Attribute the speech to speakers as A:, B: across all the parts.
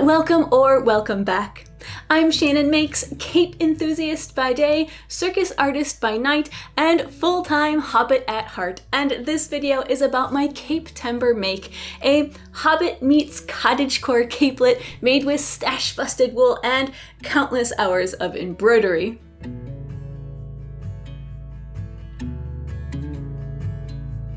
A: welcome or welcome back. I'm Shannon Makes, cape enthusiast by day, circus artist by night, and full-time hobbit at heart, and this video is about my CAPEtember make, a hobbit meets cottagecore capelet made with stash-busted wool and countless hours of embroidery.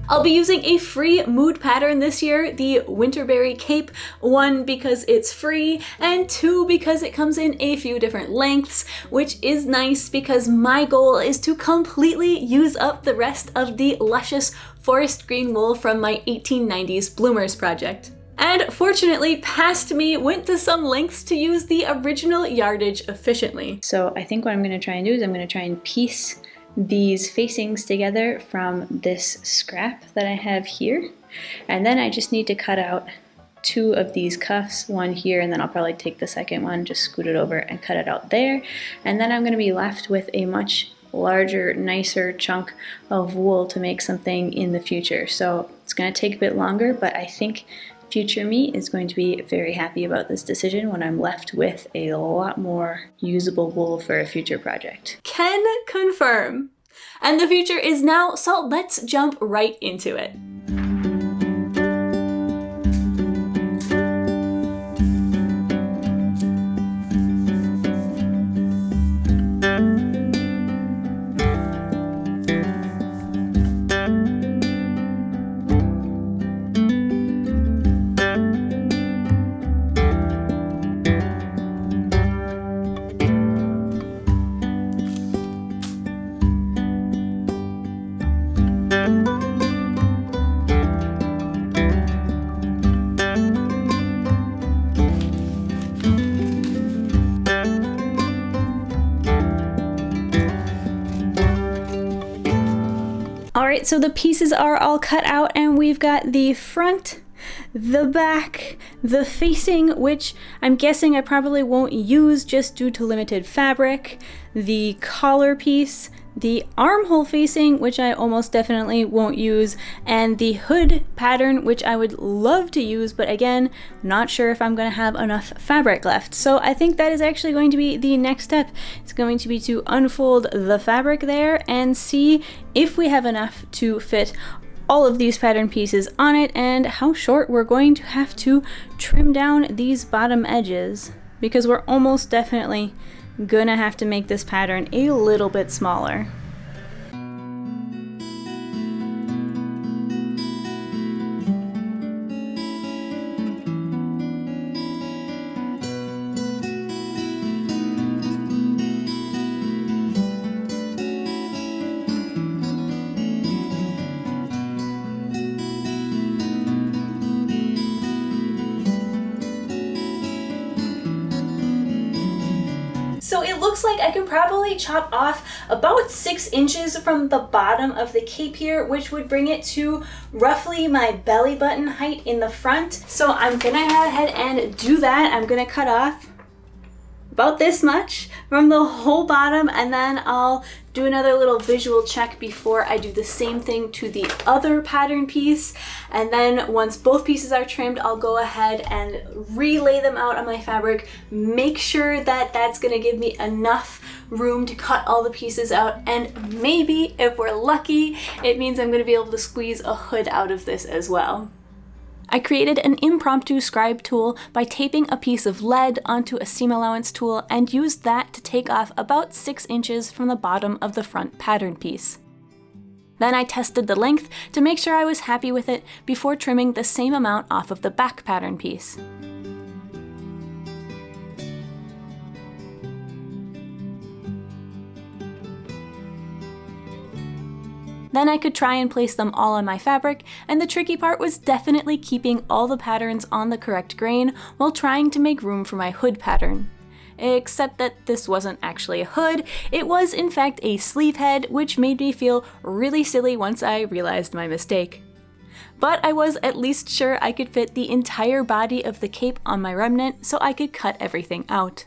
A: I'll be using a free mood pattern this year, the Winterberry cape, 1 because it's free, and 2 because it comes in a few different lengths, which is nice because my goal is to completely use up the rest of the luscious forest green wool from my 1890s Bloomers project. And fortunately, past me went to some lengths to use the original yardage efficiently.
B: So I think what I'm going to try and do is I'm going to try and piece these facings together from this scrap that I have here, and then I just need to cut out 2 of these cuffs, one here, and then I'll probably take the second one, just scoot it over and cut it out there, and then I'm going to be left with a much larger, nicer chunk of wool to make something in the future. So it's going to take a bit longer, but I think future me is going to be very happy about this decision when I'm left with a lot more usable wool for a future project.
A: Can confirm. And the future is now, so let's jump right into it. Alright, so the pieces are all cut out and we've got the front, the back, the facing, which I'm guessing I probably won't use just due to limited fabric, the collar piece, the armhole facing, which I almost definitely won't use, and the hood pattern, which I would love to use, but again, not sure if I'm going to have enough fabric left. So I think that is actually going to be the next step. It's going to be to unfold the fabric there and see if we have enough to fit all of these pattern pieces on it and how short we're going to have to trim down these bottom edges, because we're almost definitely gonna have to make this pattern a little bit smaller. So it looks like I can probably chop off about 6 inches from the bottom of the cape here, which would bring it to roughly my belly button height in the front. So I'm gonna go ahead and do that. I'm gonna cut off about this much from the whole bottom, and then I'll do another little visual check before I do the same thing to the other pattern piece. And then once both pieces are trimmed, I'll go ahead and relay them out on my fabric, make sure that that's gonna give me enough room to cut all the pieces out, and maybe, if we're lucky, it means I'm gonna be able to squeeze a hood out of this as well. I created an impromptu scribe tool by taping a piece of lead onto a seam allowance tool and used that to take off about 6 inches from the bottom of the front pattern piece. Then I tested the length to make sure I was happy with it before trimming the same amount off of the back pattern piece. Then I could try and place them all on my fabric, and the tricky part was definitely keeping all the patterns on the correct grain while trying to make room for my hood pattern. Except that this wasn't actually a hood, it was in fact a sleeve head, which made me feel really silly once I realized my mistake. But I was at least sure I could fit the entire body of the cape on my remnant, so I could cut everything out.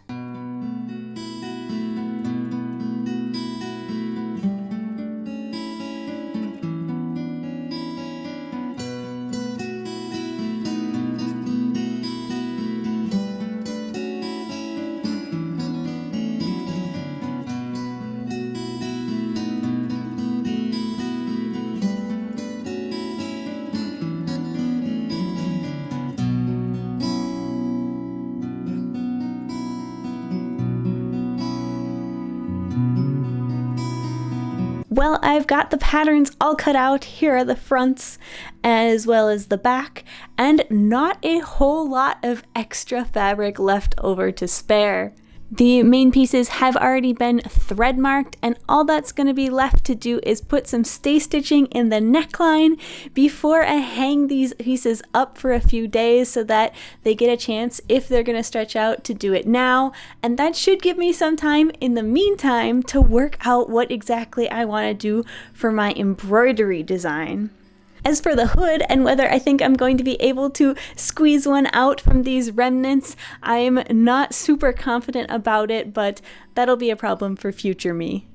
A: Well, I've got the patterns all cut out. Here are the fronts as well as the back, and not a whole lot of extra fabric left over to spare. The main pieces have already been thread marked, and all that's going to be left to do is put some stay stitching in the neckline before I hang these pieces up for a few days so that they get a chance, if they're going to stretch out, to do it now. And that should give me some time in the meantime to work out what exactly I want to do for my embroidery design. As for the hood and whether I think I'm going to be able to squeeze one out from these remnants, I'm not super confident about it, but that'll be a problem for future me.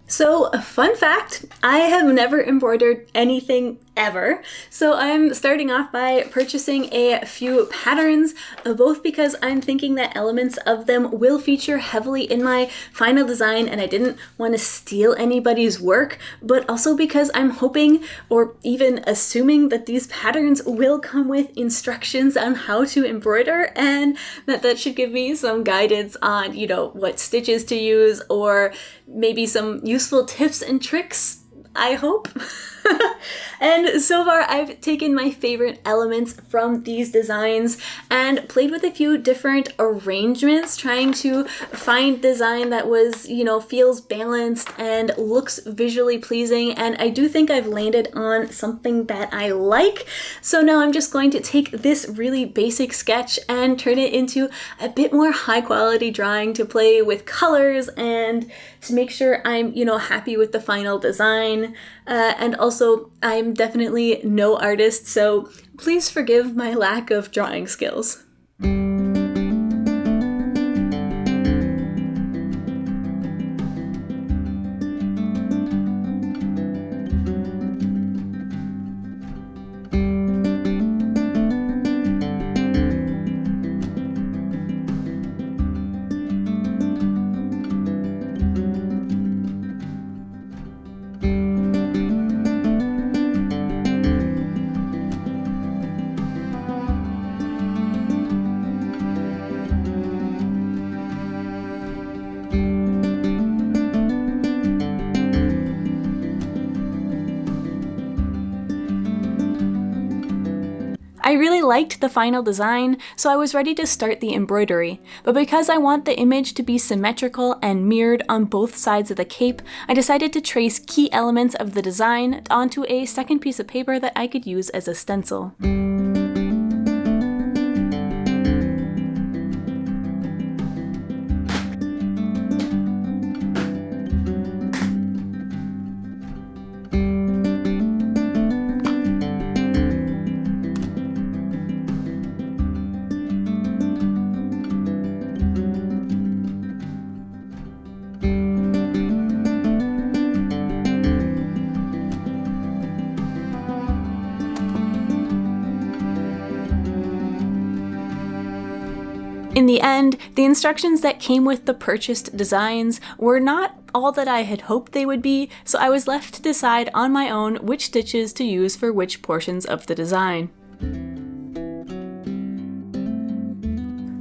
A: So, a fun fact, I have never embroidered anything ever. So I'm starting off by purchasing a few patterns, both because I'm thinking that elements of them will feature heavily in my final design and I didn't want to steal anybody's work, but also because I'm hoping or even assuming that these patterns will come with instructions on how to embroider, and that should give me some guidance on, what stitches to use, or maybe some useful tips and tricks, I hope. And so far I've taken my favorite elements from these designs and played with a few different arrangements, trying to find design that was, feels balanced and looks visually pleasing, and I do think I've landed on something that I like. So now I'm just going to take this really basic sketch and turn it into a bit more high quality drawing to play with colors and to make sure I'm, happy with the final design. And also, I'm definitely no artist, so please forgive my lack of drawing skills. I really liked the final design, so I was ready to start the embroidery, but because I want the image to be symmetrical and mirrored on both sides of the cape, I decided to trace key elements of the design onto a second piece of paper that I could use as a stencil. In the end, the instructions that came with the purchased designs were not all that I had hoped they would be, so I was left to decide on my own which stitches to use for which portions of the design.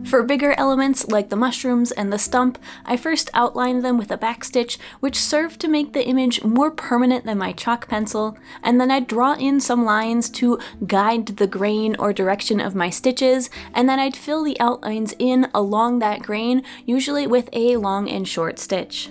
A: For bigger elements like the mushrooms and the stump, I first outlined them with a backstitch, which served to make the image more permanent than my chalk pencil, and then I'd draw in some lines to guide the grain or direction of my stitches, and then I'd fill the outlines in along that grain, usually with a long and short stitch.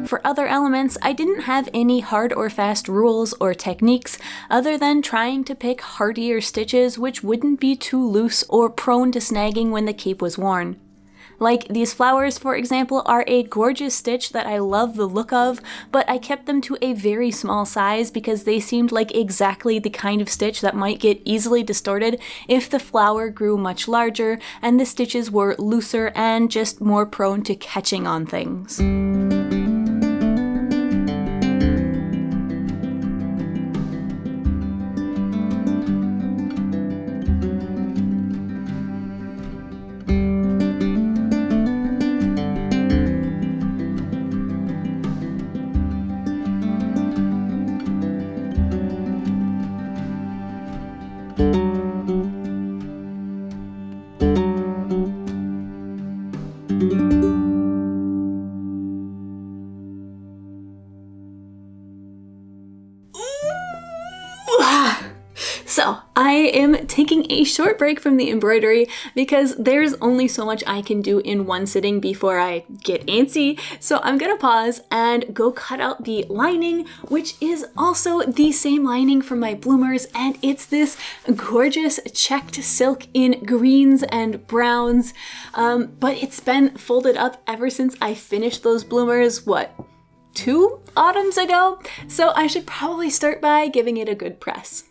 A: For other elements, I didn't have any hard or fast rules or techniques other than trying to pick hardier stitches which wouldn't be too loose or prone to snagging when the cape was worn. Like these flowers, for example, are a gorgeous stitch that I love the look of, but I kept them to a very small size because they seemed like exactly the kind of stitch that might get easily distorted if the flower grew much larger and the stitches were looser and just more prone to catching on things. am taking a short break from the embroidery because there's only so much I can do in one sitting before I get antsy. So I'm gonna pause and go cut out the lining, which is also the same lining from my bloomers, and it's this gorgeous checked silk in greens and browns, but it's been folded up ever since I finished those bloomers, 2 autumns ago? So I should probably start by giving it a good press.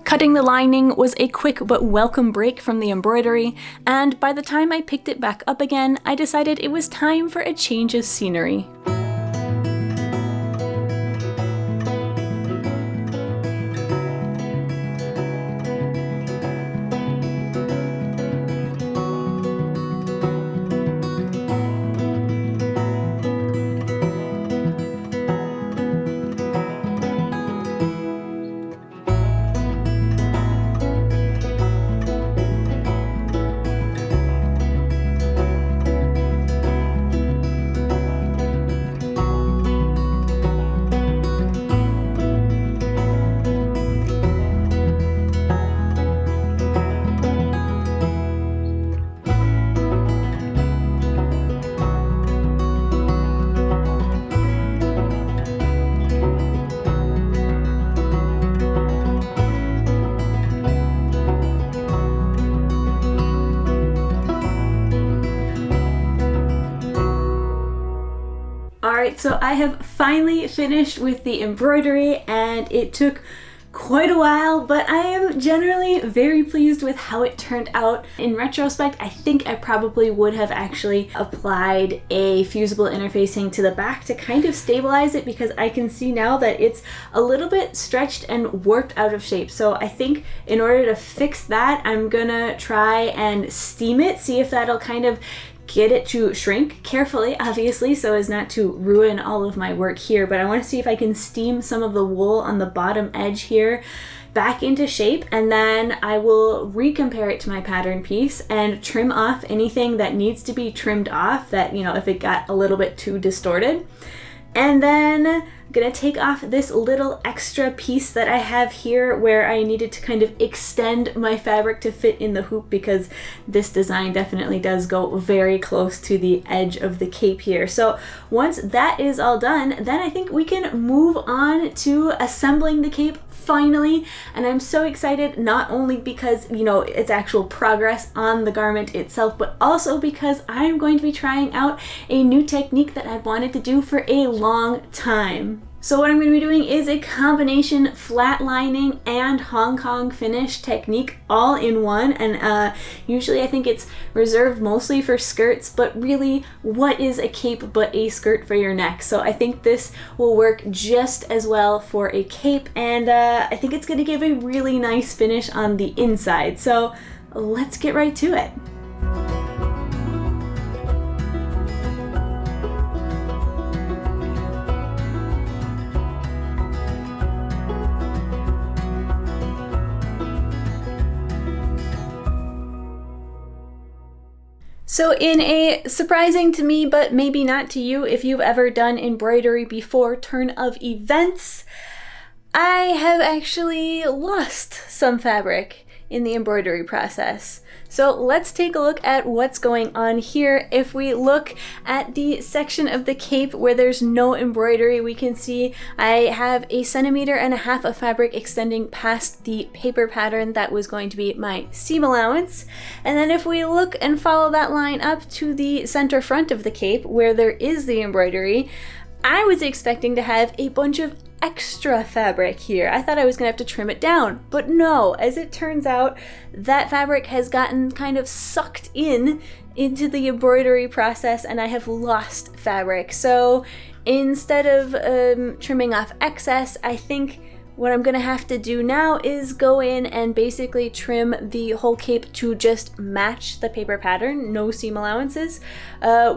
A: Cutting the lining was a quick but welcome break from the embroidery, and by the time I picked it back up again, I decided it was time for a change of scenery. Alright, so I have finally finished with the embroidery, and it took quite a while, but I am generally very pleased with how it turned out. In retrospect, I think I probably would have actually applied a fusible interfacing to the back to kind of stabilize it, because I can see now that it's a little bit stretched and warped out of shape. So I think in order to fix that, I'm gonna try and steam it, see if that'll kind of get it to shrink carefully, obviously, so as not to ruin all of my work here, but I want to see if I can steam some of the wool on the bottom edge here back into shape, and then I will recompare it to my pattern piece and trim off anything that needs to be trimmed off, that, you know, if it got a little bit too distorted. And then I'm gonna take off this little extra piece that I have here where I needed to kind of extend my fabric to fit in the hoop, because this design definitely does go very close to the edge of the cape here. So once that is all done, then I think we can move on to assembling the cape finally. And I'm so excited, not only because, you know, it's actual progress on the garment itself, but also because I'm going to be trying out a new technique that I've wanted to do for a long time. So what I'm going to be doing is a combination flat lining and Hong Kong finish technique all in one, and usually I think it's reserved mostly for skirts, but really, what is a cape but a skirt for your neck? So I think this will work just as well for a cape, and I think it's going to give a really nice finish on the inside. So let's get right to it. So in a surprising to me, but maybe not to you if you've ever done embroidery before, turn of events, I have actually lost some fabric in the embroidery process. So let's take a look at what's going on here. If we look at the section of the cape where there's no embroidery, we can see I have 1.5 centimeters of fabric extending past the paper pattern that was going to be my seam allowance. And then if we look and follow that line up to the center front of the cape where there is the embroidery, I was expecting to have a bunch of extra fabric here. I thought I was gonna have to trim it down, but no, as it turns out, that fabric has gotten kind of sucked into the embroidery process, and I have lost fabric. So instead of trimming off excess, I think What I'm gonna have to do now is go in and basically trim the whole cape to just match the paper pattern, no seam allowances,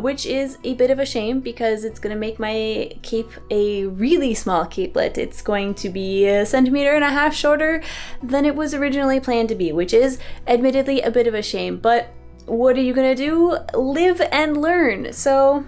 A: which is a bit of a shame because it's gonna make my cape a really small capelet. It's going to be 1.5 centimeters shorter than it was originally planned to be, which is admittedly a bit of a shame, but what are you gonna do? Live and learn. So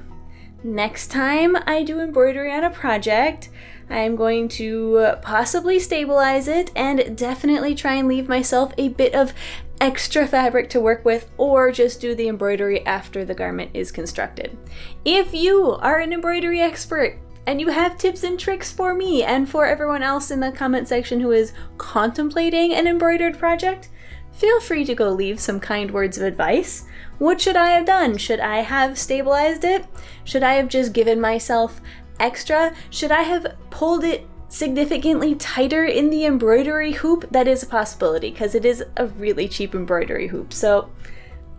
A: next time I do embroidery on a project, I'm going to possibly stabilize it and definitely try and leave myself a bit of extra fabric to work with, or just do the embroidery after the garment is constructed. If you are an embroidery expert and you have tips and tricks for me and for everyone else in the comment section who is contemplating an embroidered project, feel free to go leave some kind words of advice. What should I have done? Should I have stabilized it? Should I have just given myself extra? Should I have pulled it significantly tighter in the embroidery hoop? That is a possibility because it is a really cheap embroidery hoop. So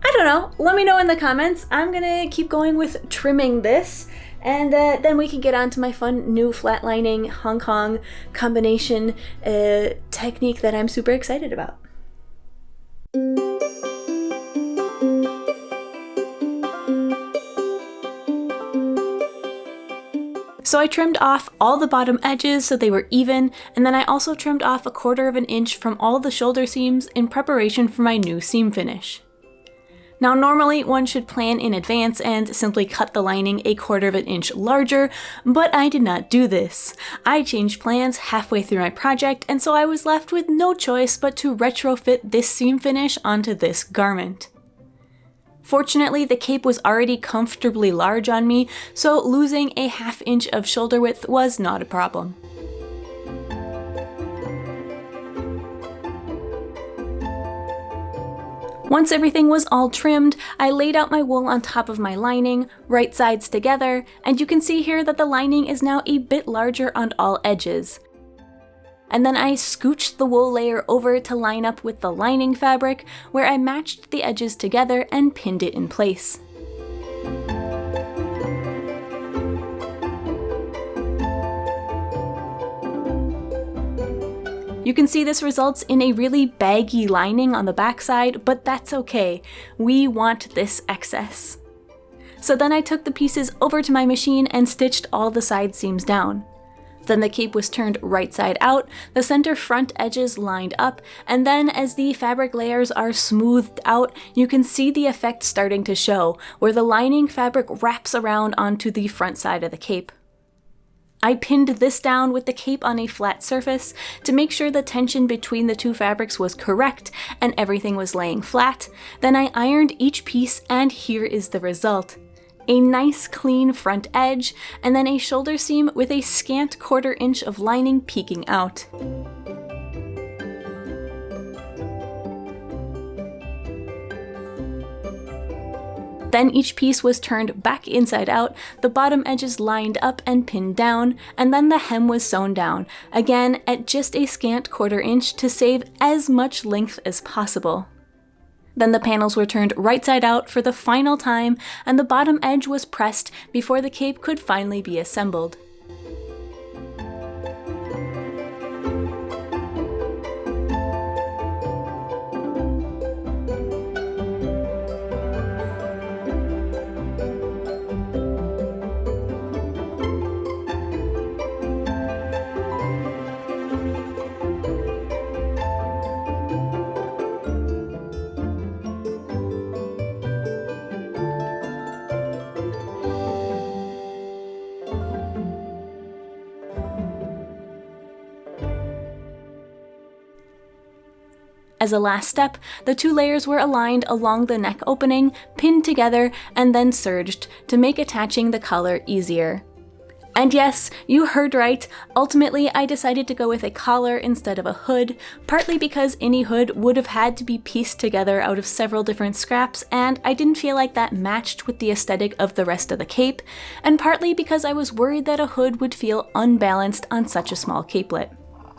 A: I don't know. Let me know in the comments. I'm gonna keep going with trimming this, and then we can get on to my fun new flatlining Hong Kong combination technique that I'm super excited about. So I trimmed off all the bottom edges so they were even, and then I also trimmed off 1/4 inch from all the shoulder seams in preparation for my new seam finish. Now normally one should plan in advance and simply cut the lining 1/4 inch larger, but I did not do this. I changed plans halfway through my project, and so I was left with no choice but to retrofit this seam finish onto this garment. Fortunately, the cape was already comfortably large on me, so losing 1/2 inch of shoulder width was not a problem. Once everything was all trimmed, I laid out my wool on top of my lining, right sides together, and you can see here that the lining is now a bit larger on all edges. And then I scooched the wool layer over to line up with the lining fabric, where I matched the edges together and pinned it in place. You can see this results in a really baggy lining on the backside, but that's okay. We want this excess. So then I took the pieces over to my machine and stitched all the side seams down. Then the cape was turned right side out, the center front edges lined up, and then as the fabric layers are smoothed out, you can see the effect starting to show, where the lining fabric wraps around onto the front side of the cape. I pinned this down with the cape on a flat surface to make sure the tension between the two fabrics was correct and everything was laying flat. Then I ironed each piece, and here is the result. A nice clean front edge, and then a shoulder seam with a scant 1/4 inch of lining peeking out. Then each piece was turned back inside out, the bottom edges lined up and pinned down, and then the hem was sewn down, again at just a scant 1/4 inch to save as much length as possible. Then the panels were turned right side out for the final time, and the bottom edge was pressed before the cape could finally be assembled. As a last step, the two layers were aligned along the neck opening, pinned together, and then serged to make attaching the collar easier. And yes, you heard right, ultimately I decided to go with a collar instead of a hood, partly because any hood would have had to be pieced together out of several different scraps, and I didn't feel like that matched with the aesthetic of the rest of the cape, and partly because I was worried that a hood would feel unbalanced on such a small capelet.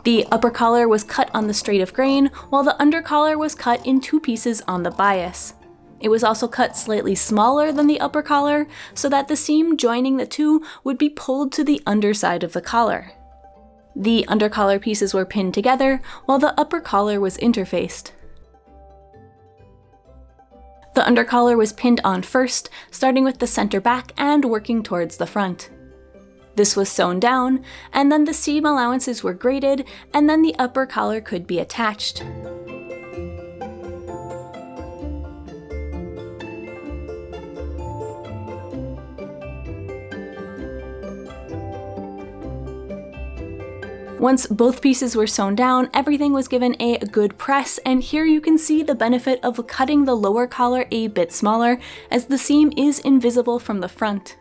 A: The upper collar was cut on the straight of grain, while the under collar was cut in 2 pieces on the bias. It was also cut slightly smaller than the upper collar, so that the seam joining the two would be pulled to the underside of the collar. The undercollar pieces were pinned together, while the upper collar was interfaced. The undercollar was pinned on first, starting with the center back and working towards the front. This was sewn down, and then the seam allowances were graded, and then the upper collar could be attached. Once both pieces were sewn down, everything was given a good press, and here you can see the benefit of cutting the lower collar a bit smaller, as the seam is invisible from the front.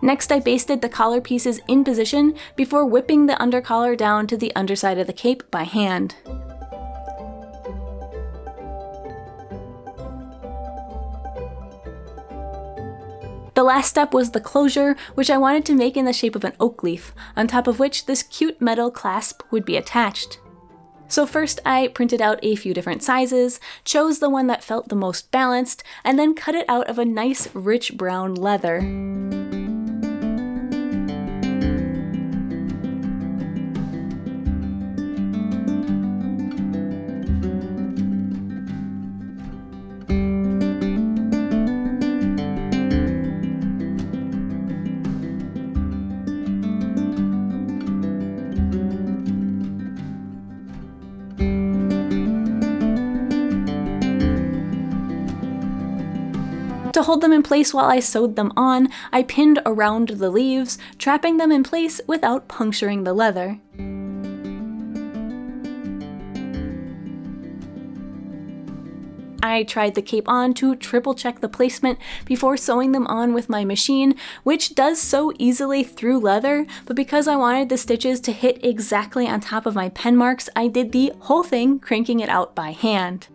A: Next, I basted the collar pieces in position before whipping the undercollar down to the underside of the cape by hand. The last step was the closure, which I wanted to make in the shape of an oak leaf, on top of which this cute metal clasp would be attached. So first I printed out a few different sizes, chose the one that felt the most balanced, and then cut it out of a nice rich brown leather. To hold them in place while I sewed them on, I pinned around the leaves, trapping them in place without puncturing the leather. I tried the cape on to triple check the placement before sewing them on with my machine, which does sew easily through leather, but because I wanted the stitches to hit exactly on top of my pen marks, I did the whole thing cranking it out by hand.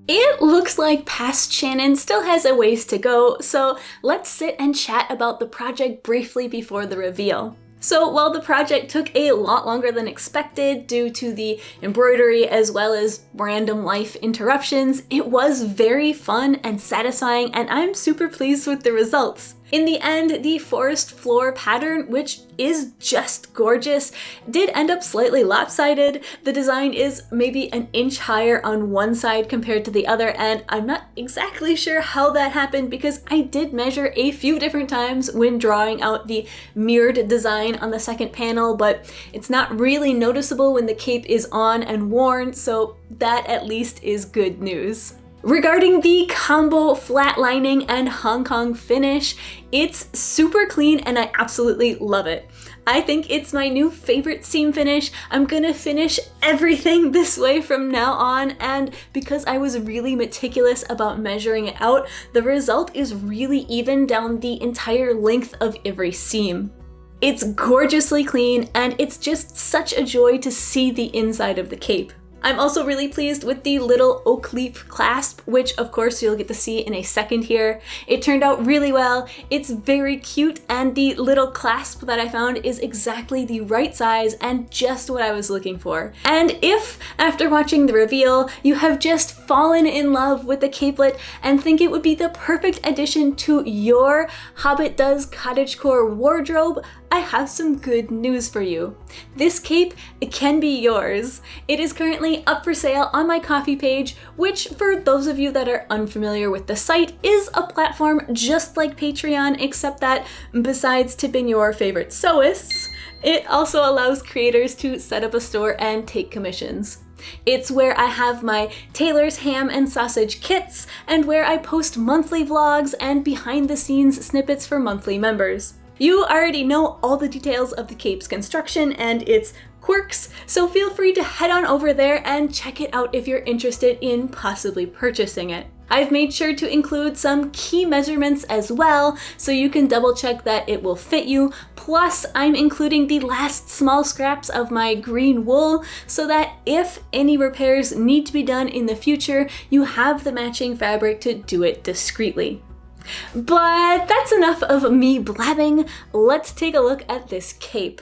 A: It looks like past Shannon still has a ways to go, so let's sit and chat about the project briefly before the reveal. So while the project took a lot longer than expected due to the embroidery as well as random life interruptions, it was very fun and satisfying, and I'm super pleased with the results. In the end, the forest floor pattern, which is just gorgeous, did end up slightly lopsided. The design is maybe an inch higher on one side compared to the other, and I'm not exactly sure how that happened because I did measure a few different times when drawing out the mirrored design on the second panel, but it's not really noticeable when the cape is on and worn, so that at least is good news. Regarding the combo flat lining and Hong Kong finish, it's super clean and I absolutely love it. I think it's my new favorite seam finish. I'm gonna finish everything this way from now on, and because I was really meticulous about measuring it out, the result is really even down the entire length of every seam. It's gorgeously clean and it's just such a joy to see the inside of the cape. I'm also really pleased with the little Oak Leaf Clasp, which of course you'll get to see in a second here. It turned out really well, it's very cute, and the little clasp that I found is exactly the right size and just what I was looking for. And if, after watching the reveal, you have just fallen in love with the capelet and think it would be the perfect addition to your hobbit-goes-cottagecore wardrobe, I have some good news for you. This cape can be yours. It is currently up for sale on my Ko-fi page, which for those of you that are unfamiliar with the site is a platform just like Patreon, except that besides tipping your favorite sewists, it also allows creators to set up a store and take commissions. It's where I have my Taylor's ham and sausage kits and where I post monthly vlogs and behind the scenes snippets for monthly members. You already know all the details of the cape's construction and its quirks, so feel free to head on over there and check it out if you're interested in possibly purchasing it. I've made sure to include some key measurements as well, so you can double check that it will fit you. Plus, I'm including the last small scraps of my green wool, so that if any repairs need to be done in the future, you have the matching fabric to do it discreetly. But that's enough of me blabbing. Let's take a look at this cape.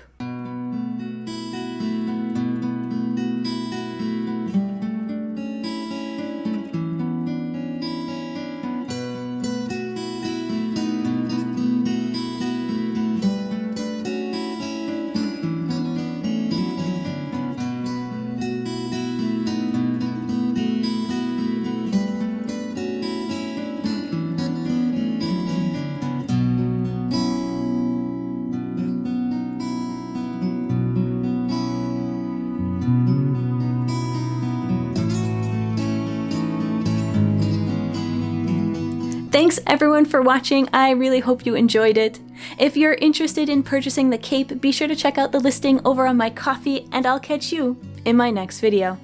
A: Thanks everyone for watching. I really hope you enjoyed it. If you're interested in purchasing the cape, be sure to check out the listing over on my Ko-fi, and I'll catch you in my next video.